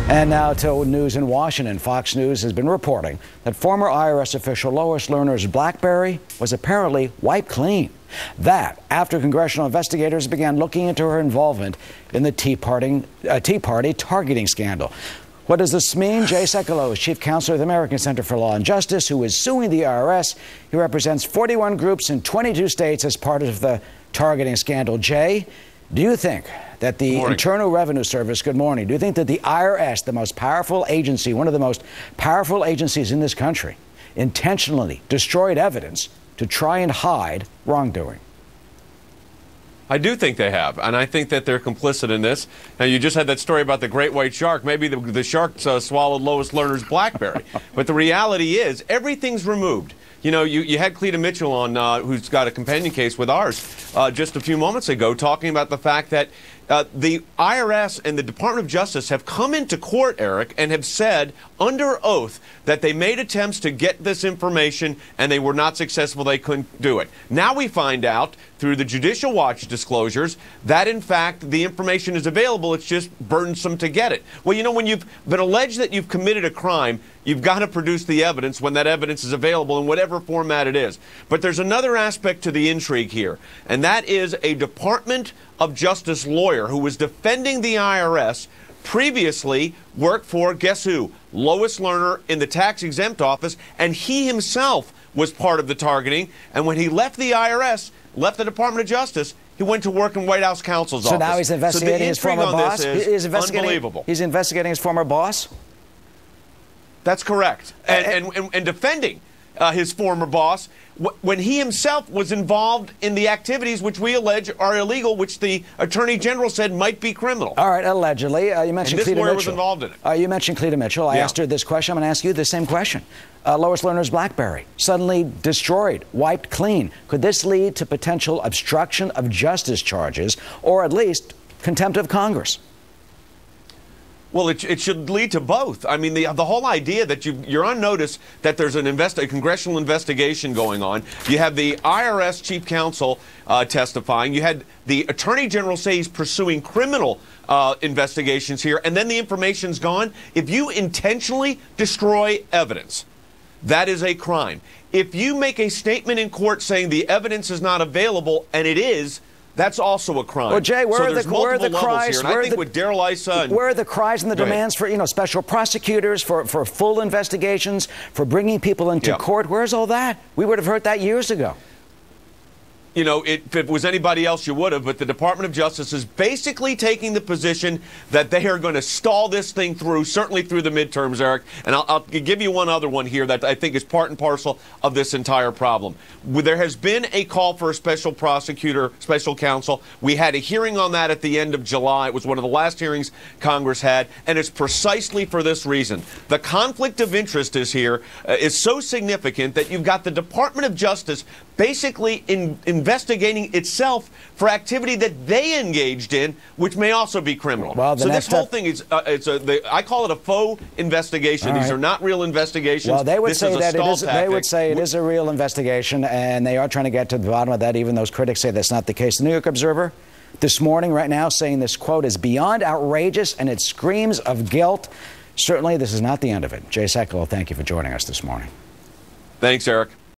And now to news in Washington. Fox News has been reporting that former IRS official Lois Lerner's Blackberry was apparently wiped clean. That after congressional investigators began looking into her involvement in the Tea Party targeting scandal. What does this mean? Jay Sekulow is chief counselor of the American Center for Law and Justice, who is suing the IRS. He represents 41 groups in 22 states as part of the targeting scandal. Jay, do you think that the Internal Revenue Service, good morning, do you think that the IRS, the most powerful agency, one of the most powerful agencies in this country, intentionally destroyed evidence to try and hide wrongdoing? I do think they have, and I think that they're complicit in this. Now, you just had that story about the great white shark. Maybe the shark swallowed Lois Lerner's Blackberry. But the reality is, everything's removed. You know, you had Cleta Mitchell on, who's got a companion case with ours, just a few moments ago, talking about the fact that the IRS and the Department of Justice have come into court, Eric, and have said under oath that they made attempts to get this information and they were not successful. They couldn't do it. Now we find out through the Judicial Watch disclosures that, in fact, the information is available. It's just burdensome to get it. Well, you know, when you've been alleged that you've committed a crime, you've got to produce the evidence when that evidence is available in whatever format it is. But there's another aspect to the intrigue here, and that is a Department of Justice lawyer who was defending the IRS previously worked for, guess who? Lois Lerner in the tax-exempt office, and he himself was part of the targeting. And when he left the IRS, left the Department of Justice, he went to work in White House counsel's office. So now he's investigating his former boss? He's unbelievable. He's investigating his former boss? That's correct. And defending his former boss when he himself was involved in the activities which we allege are illegal, which the Attorney General said might be criminal. All right, allegedly. You mentioned Cleta Mitchell. This lawyer was involved in it. You mentioned Cleta Mitchell. I asked her this question. I'm going to ask you the same question. Lois Lerner's Blackberry, suddenly destroyed, wiped clean. Could this lead to potential obstruction of justice charges, or at least contempt of Congress? Well, it should lead to both. I mean, the whole idea that you're on notice that there's a congressional investigation going on. You have the IRS chief counsel testifying. You had the Attorney General say he's pursuing criminal investigations here, and then the information's gone. If you intentionally destroy evidence, that is a crime. If you make a statement in court saying the evidence is not available, and it is, that's also a crime. Well, Jay, where are the cries? Here, and I think with Darrell Issa, where are the cries and the demands for, special prosecutors, for full investigations, for bringing people into court? Where's all that? We would have heard that years ago. You know, if it was anybody else, you would have, but the Department of Justice is basically taking the position that they are going to stall this thing through, certainly through the midterms, Eric. And I'll give you one other one here that I think is part and parcel of this entire problem. There has been a call for a special prosecutor, special counsel. We had a hearing on that at the end of July. It was one of the last hearings Congress had, and it's precisely for this reason. The conflict of interest is so significant that you've got the Department of Justice basically investigating itself for activity that they engaged in, which may also be criminal. Well, so this whole thing is, I call it a faux investigation. These are not real investigations. Well, they would say that it is. They would say it is a real investigation, and they are trying to get to the bottom of that, even those critics say that's not the case. The New York Observer this morning, right now, saying this quote is beyond outrageous, and it screams of guilt. Certainly, this is not the end of it. Jay Sekulow, thank you for joining us this morning. Thanks, Eric.